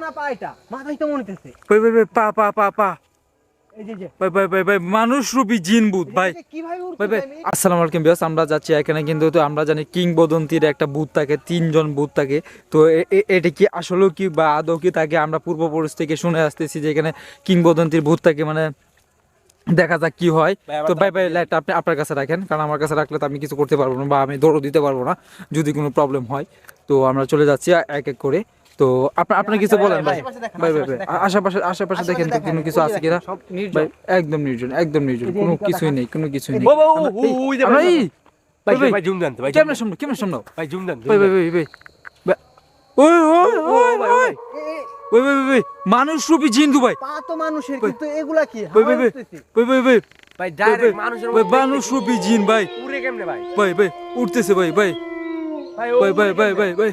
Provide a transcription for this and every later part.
না পা এটা মাথায় তো মনে হইতেছে। ভাই ভাই ভাই পা পা পা পা এই যে ভাই ভাই ভাই ভাই মানুষ রূপী জিন ভূত ভাই। কিভাবে ভাই ভাই উঠছে? আসসালামু আলাইকুম ভিউয়ার্স, আমরা যাচ্ছি এখানে কিন্তু তো আমরা জানি কিংবদন্তির একটা ভূত থাকে, 3জন ভূত থাকে। তো এটা কি আসলেও কি বা আদৌ কি থাকে? আমরা পূর্বপুরুষ থেকে শুনে আসতেছি যে এখানে কিংবদন্তির ভূত থাকে, মানে দেখা যাক কি হয়। তো ভাই ভাই লাইটটা আপনি আপনার কাছে রাখেন, কারণ আমার কাছে রাখলে তো আমি কিছু করতে পারবো না বা আমি দৌড়ও দিতে পারবো না যদি কোনো প্রবলেম হয়। তো আমরা চলে যাচ্ছি এক এক করে। তো আপনার কিছু বলেন ভাই। ভাই ভাই ভাই আশেপাশে দেখেন তো কোনো কিছু আছে কিনা। ভাই একদম নির্জন, একদম নির্জন, কোনো কিছুই নেই, কোনো কিছুই নেই। ভাই ভাই জুম দেন ভাই, কেমনে সম্ভব ভাই জুম দেন ভাই ভাই ভাই ভাই ওই ওই ওই ওই ওই ভাই ভাই মানুষ রূপী জিন্দু ভাই। পা তো মানুষের, কিন্তু এগুলা কি? ভাই ভাই ভাই ভাই ভাই ভাই ভাই ডাইরেক্ট মানুষের ভাই মানুষ রূপী জিন ভাই। পুরে কেমনে ভাই? ভাই ভাই উঠতেছে ভাই ভাই ভাই ভাই ভাই ভাই ভাই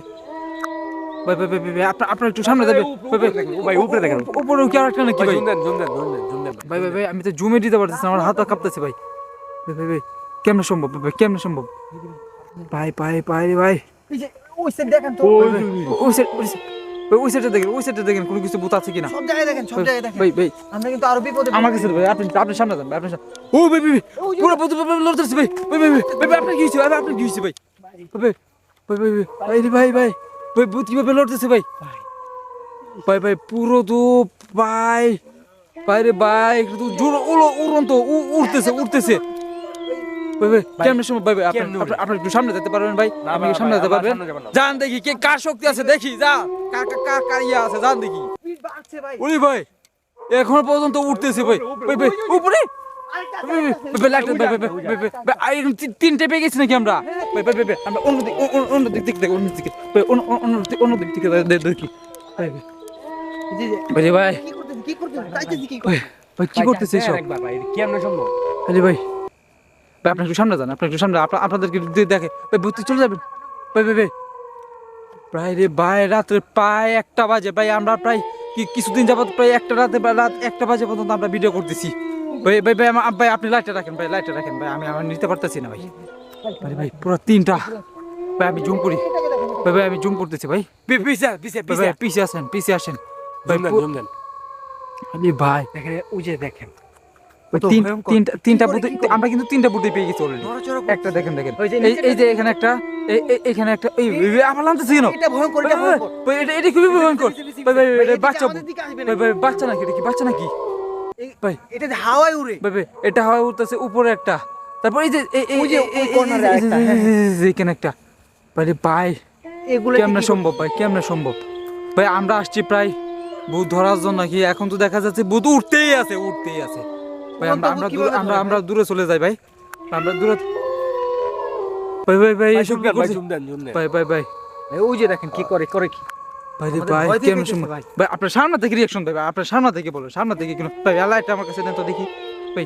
ভাই ভাই ভাই ভাই আপনার একটু সামনে যাবে ভাই ভাই ভাই উপরে দেখেন, উপরে কি আর একটা নাকি ভাই? জুম দেন জুম দেন জুম দেন ভাই ভাই ভাই আমি তো জুমে দিতে পারতেছি না, আমার হাত কাঁপতেছে ভাই। ভাই ভাই ভাই কেমনে সম্ভব ভাই, কেমনে সম্ভব ভাই ভাই ভাই ভাই এই যে ওই সাইড দেখেন তো, ওই সাইডটা দেখেন, ওই সাইডটা দেখেন কোনো কিছু ভূত আছে কিনা। সব জায়গায় দেখেন, সব জায়গায় দেখেন। ভাই ভাই আমরা কিন্তু আরো বিপদে আমার কাছে ভাই, আপনি সামনে যান ভাই, আপনি ও ভাই ভাই পুরো ভূত লড়তেছে ভাই। ভাই ভাই ভাই ভাই আপনার কি হইছে ভাই, আপনার কি হইছে ভাই? ভাই ভাই ভাই ভাই ভাই ভাই ভাই ভূত কিভাবে লড়তেছে ভাই? ভাই ভাই পুরো তো ভাই ভাই রে ভাই একটু জোর উড়ন্ত উঠতেছে ভাই ভাই কেমনে সম্ভব ভাই? ভাই আপনি একটু সামনে যেতে পারবেন ভাই? আপনি কি সামনে যেতে পারবেন? যান দেখি কে কার শক্তি আছে, দেখি যা কার ইয়া আছে, যান দেখি। স্পিড বাড়ছে ভাই। ওরে ভাই এখন পর্যন্ত উঠতেছে ভাই। ভাই ভাই উপরে তিনটে পেয়ে গেছি নাকি আমরা? ভাই ভাই ভাই আমরা অন্য দিক থেকে ভাই অন্য দিক থেকে দেখি। ভাই জি জি ভাই ভাই কি করতেছেন তাইতেছি কি ভাই ভাই কি করতেছে সব? একবার ভাই কেমনে সম্ভব? আরে ভাই ভাই আপনি একটু সামনে যান, আপনি একটু সামনে, আপনাদেরকে দেখে ভাই ভর্তি চলে যাবেন। ভাই ভাই ভাই প্রায় রে ভাই রাত্রে প্রায় 1টা বাজে ভাই, আমরা প্রায় কিছুদিন যাবত প্রায় রাত 1টা বাজে পর্যন্ত আমরা ভিডিও করতেছি। ভাই ভাই ভাই ভাই আপনি লাইটটা রাখেন ভাই, লাইটটা রাখেন ভাই, আমি আমার নিতে পারতেছি না ভাই। ভাই ভাই পুরো 3টা ভাই, আমি জুম করি ভাই, ভাই আমি জুম করতেছি ভাই। ভাই পিছে আসেন ভাই, জুম দেন আরে ভাই দেখেন, ওই যে দেখেন তিনটা বুদ্ধি আমরা কিন্তু 3টা বুদ্ধি পেয়ে গেছি অলরেডি। একটা দেখেন এই যে এখানে একটা এখানে একটা আমার নামতেছে কেন? এটা ভয়ঙ্কর, এটা ভয়ঙ্কর। ভাই এটা খুবই ভয়ঙ্কর ভাই। ভাই এটা বাচ্চা আমাদের দিকে আসবে ভাই, ভাই বাচ্চা নাকি? এটা কি বাচ্চা নাকি ভাই? এটা যে হাওয়ায় উড়ে। ভাই ভাই এটা হাওয়া উঠতেছে উপরে একটা, তারপর এই যে ওই যে ওই কর্নারে একটা, এখানে একটা। ভাই রে ভাই এগুলো কেমনে সম্ভব ভাই, কেমনে সম্ভব ভাই? আমরা আসছি প্রায় ভূত ধরার জন্য নাকি, এখন তো দেখা যাচ্ছে ভূত উঠতেই আছে ভাই। আমরা দূরে চলে যাই ভাই, আমরা দূরে। ভাই ভাই ভাই এসব কি করছে? জুম দেন ভাই ভাই ভাই ওই যে দেখেন কি করে কি। ভাই রে আমাদের ভাই ভয় কেমনে পেয়ে সম্ভব গেছে ভাই? আপনার সামনে থেকে রিয়াকশন দেবে, আপনার সামনে থেকে বলো, সামনে থেকে কেন ভাই? লাইটটা আমার কাছে দেন তো দেখি ভাই।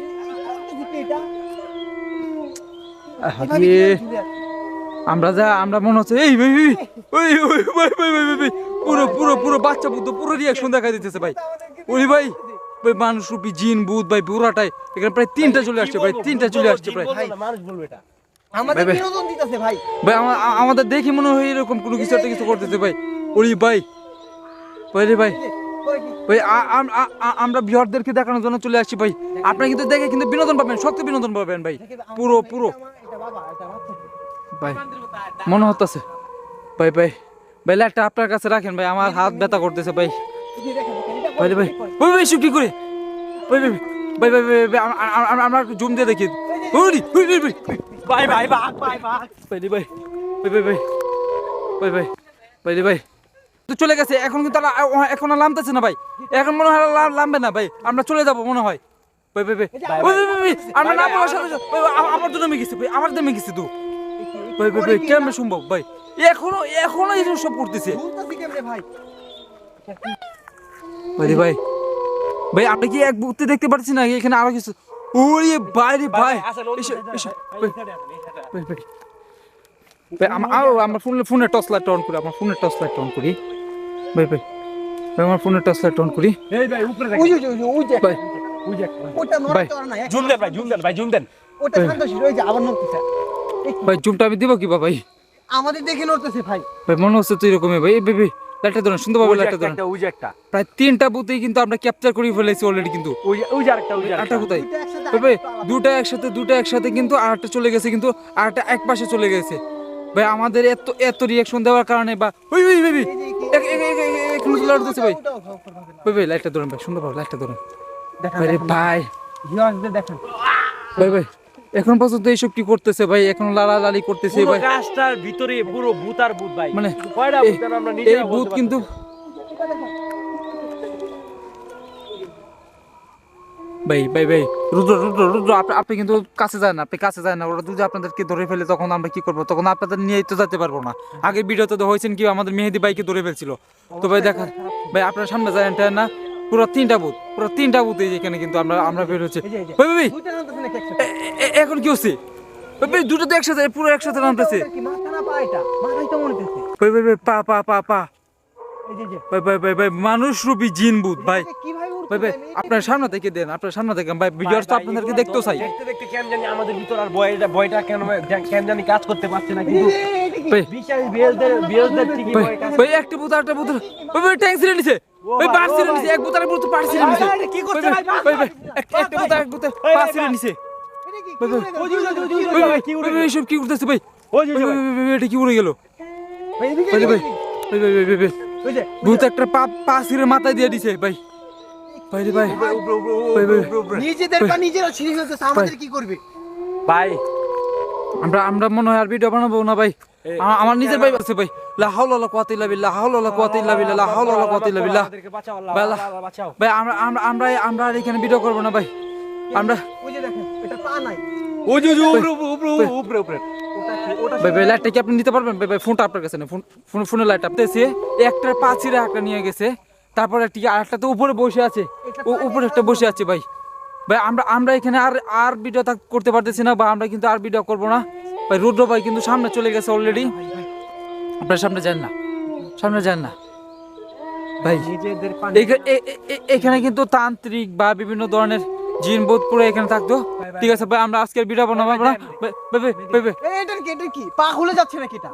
আমরা মনে হচ্ছে এই ভাই ওই ওই ভাই ভাই ভাই ভাই পুরো বাচ্চা ভূত পুরো রিয়াকশন দেখা দিতেছে ভাই। ওই ভাই ভাই মানুষ রূপী জিন ভূত ভাই পুরাটাই এখানে প্রায় 3টা চলে আসছে ভাই, 3টা চলে আসছে প্রায়। মানুষ বলবে এটা আমাদের ভাই, বিনোদন দিতেছে ভাই। ভাই আমাদের দেখি মনে হয় এরকম কোনো কিছু একটা কিছু করতেছে ভাই। ওই ভাই ভাই রে ভাই ভাই আমরা ভিউয়ারদেরকে দেখানোর জন্য চলে আসছি ভাই। আপনারা কিন্তু দেখে কিন্তু বিনোদন পাবেন, শক্তি বিনোদন পাবেন ভাই। পুরো এটা বাবা, এটা বাচ্চা। ভাই মনে হচ্ছে ভাই ভাই ভাই লাইটটা আপনার কাছে রাখেন ভাই, আমার হাত ব্যথা করতেছে ভাই। এই যে দেখেন এটা ভাই ভাই ভাই ভাই এসব কি করে? ভাই ভাই ভাই ভাই ভাই ভাই আমরা জুম দিয়ে দেখি। ওরে ভাই ভাই ভাই ভাই ভাই রে ভাই ভাই ভাই ভাই ভাই ভাই ভাই রে ভাই তো চলে গেছে, এখন কিন্তু এখন আর নামতেছে না ভাই, এখন মনে হয় নামবে না ভাই, আমরা চলে যাব মনে হয়। ভাই ভাই ভাই ভাই আমরা না বলার সাথে আমার তো নেমে গেছে ভাই, আমার নেমে গেছে তো ভাই ভাই ভাই কেমন সম্ভব ভাই? এখনো এই সব করতেছে ভুলতাছি কেমনে ভাই? ভাই ভাই ভাই আপনি কি এক বুঝতে দেখতে পাচ্ছেন না এখানে আরো কিছু? ওরে ভাই রে ভাই ভাই ভাই আমার ফোনের টর্চ লাইট অন করি, আমার ফোনের টর্চ লাইট অন করি ভাই ভাই ভাই আমার ফোনের টর্চ লাইট অন করি। এই ভাই উপরে ওই দেখেন, যে ওই যে ভাই ওই যে ওটা ভাই, নড়তে পারে না। জুম দেন ভাই, জুম দেন ওটা শান্ত ছিল, ওই যে আবার নড়তেছে। ভাই জুমটা আমি দিব কি ভাই? আমাদের দেখে নড়তেছে ভাই। ভাই মনে হচ্ছে তো এরকমই ভাই। ভাই ভাই লাইটটা ধরুন সুন্দরভাবে, ওই যে লাইটটা ধরুন। একটা, ওই যে একটা, প্রায় 3টা বুথেই কিন্তু আমরা ক্যাপচার করে ফেলেছি অলরেডি কিন্তু। ওই যে আরেকটা, ওই যে আরেকটা আরেকটা। কোথায়? দুইটা একসাথে ভাই আরেকটু আলাদা। দুটা একসাথে কিন্তু আরেকটা চলে গেছে, কিন্তু আরেকটা এক পাশে চলে গেছে ভাই। আমাদের এত এত রিয়াকশন দেওয়ার কারণে বা ওই ওই ভাই এখন লড়তেছে ভাই। উঠাও, উঠাও, উঠাও, উঠাও। ভাই ভাই লাইটটা ধরুন ভাই, সুন্দরভাবে লাইটটা ধরুন দেখান, ভাই রে দেখান। ভাই। ভিউয়ার্সদের দেখান। ভাই ভাই এখন পর্যন্ত এইসব কি করতেছে ভাই, এখন লালালালি করতেছে পুরো ভাই। গাছটার ভিতরে পুরো ভূত আর ভূত ভাই, মানে কয়টা এই- ভূত আর আমরা এই নিজেরা ভূত বলতে কিন্তু পারতেছি না। এটা দেখান। ভাই ভাই ভাই রুদ্র রুদ্র রুদ্র আপনি কিন্তু কাছে যান না, আপনি কাছে যান না। ওরা যদি আপনাদেরকে ধরে ফেলে তখন আমরা কি করবো? তখন আপনাদের নিয়ে তো যেতে পারবো না। আগে ভিডিওতে তো হয়েছেন কি আমাদের মেহেদি ভাইকে ধরে ফেলছিল। তো ভাই দেখা ভাই আপনার সামনে যায় না, পুরো 3টা বুথ এই যে এখানে কিন্তু আমরা বের হচ্ছে। এই যে, এই যে। ভাই ভাই ভাই, দুইটা নামতেছে নাকি একসাথে? এখন কি হচ্ছে? ভাই ভাই দুটো তো একসাথে, পুরো একসাথে নামতেছে। ওটা কি মাথা না পা এটা? মাথায় তো মনে হচ্ছে। ভাই ভাই ভাই পা পা পা পা এই যে, এই যে। ভাই ভাই ভাই ভাই মানুষ রূপী জিন বুথ ভাই। এটাকে কিভাবে উঠতে ভাই ভাই দেন? এটা আপনার সামনে থেকে দেন, আপনার সামনে থেকে ভাই ভিডিওস তো ভাই, আপনাদেরকে এগুলো দেখতেও চাই। দেখতে দেখতে কেন জানি আমাদের ভিতর আর ভয়টা কেন জানি কাজ করতে পারছে না, কিন্তু এটা কি? ভাই বিশাল বিএলদের ঠিকই ভাই ভয় কাজ ভাই একটা বুথ আরেকটা বুথ ভাই ভাই ট্যাঙ্ক ছিঁড়ে নিছে ভাই, পার ছিঁড়ে নিছে, এক বুথ আর বুথ পার ছিঁড়ে নিছে। ভাই, কি করছে ভাই? ভাই ভাই একটা বুথ আর এক বুথ পার ছিঁড়ে নিছে। এটা কি? ভাই, ভাই, কি উড়ে গেল? ওই যে, ভাই ভাই কি উড়ে ভাই সব কি করতেছে ভাই? ওই যে, ভাই ওই যে, ভাই ভাই এটা কি উড়ে গেল? ভাই, এদিকে, ভাই ভাই এদিকে। ভাই ভাই ভাই ভাই ওই যে, ভূত একটা পা ছিঁড়ে মাথায় দিয়ে দিছে ভাই। ভাই রে ভাই উপরে, উপরে, উপরে, ভাই, ভাই। উপরে, উপরে। নিজেদের পা নিজেরা ছিঁড়ে ফেলতেছে, আমাদের কি করবে? ভাই আমরা মনে হয় আর ভিডিও বানাবো না ভাই। আমার নিজের ভাই আছে ভাই। লা হাওলা ওয়ালা কুওয়াতা ইল্লা বিল্লাহ, লা হাওলা ওয়ালা কুওয়াতা ইল্লা বিল্লাহ, লা হাওলা ওয়ালা কুওয়াতা ইল্লা বিল্লাহ। আমাদেরকে বাঁচাও আল্লাহ, ভাই, আল্লাহ, আল্লাহ, বাঁচাও। ভাই আমরা আর এখানে ভিডিও করবো না ভাই। আমরা ওই যে দেখেন, এটা পা নাই। ওই যে, উপরে, উপরে, উপরে, উপরে, উপরে। ওটা কি? ওটা ভাই ভাই লাইটটা কি আপনি নিতে পারবেন? ভাই ভাই ফোনটা আপনার কাছে নেই, ফোনের লাইট আপনি এসে একটার পা ছিঁড়ে একটা নিয়ে গেছে, তারপরে আরেকটা তো উপরে বসে আছে, উপরে একটা বসে আছে ভাই। ভাই আমরা এখানে আর ভিডিও করতে পারতেছি না বা আমরা কিন্তু আর ভিডিও করবো না ভাই। রুদ্র ভাই কিন্তু সামনে চলে গেছে অলরেডি। আপনার সামনে যান না, সামনে যান না ভাই। নিজেদের পা এখানে কিন্তু তান্ত্রিক বা বিভিন্ন ধরনের জিন ভূত পুরো এখানে থাকতো। ঠিক আছে ভাই আমরা আজকের ভিডিও বানাবো না ভাই ভাই ভাই ভাই এটার কি? এটা কি? পা খুলে যাচ্ছে নাকি এটা?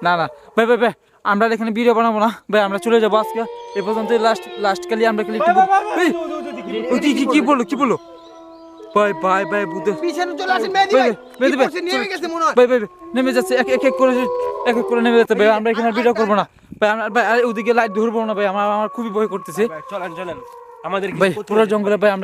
না ভাই ভাই ভাই আমরা আর এখানে ভিডিও বানাবো না ভাই, আমরা চলে যাবো আজকে এ পর্যন্ত। লাস্ট কালি আমরা খালি একটু এই, ওই কি বললো ভাই ভাই ভাই বুঝতে পিছনে চলে আসেন মেহেদি ভাই, ভাই। মেহেদি কি ভাই, করছে? নেমে গেছে মনে হয়। ভাই নেমে যাচ্ছে এক এক করে নেমে যাচ্ছে ভাই। আমরা এখানে ভিডিও করবো না ভাই। ভাই আর ওদিকে লাইট ধরবো না ভাই, আমার খুবই ভয় করতেছে ভাই, চলেন, চলেন, আমাদের কিছু ভাই। করতে পুরো হবে। জঙ্গলে ভাই আমরা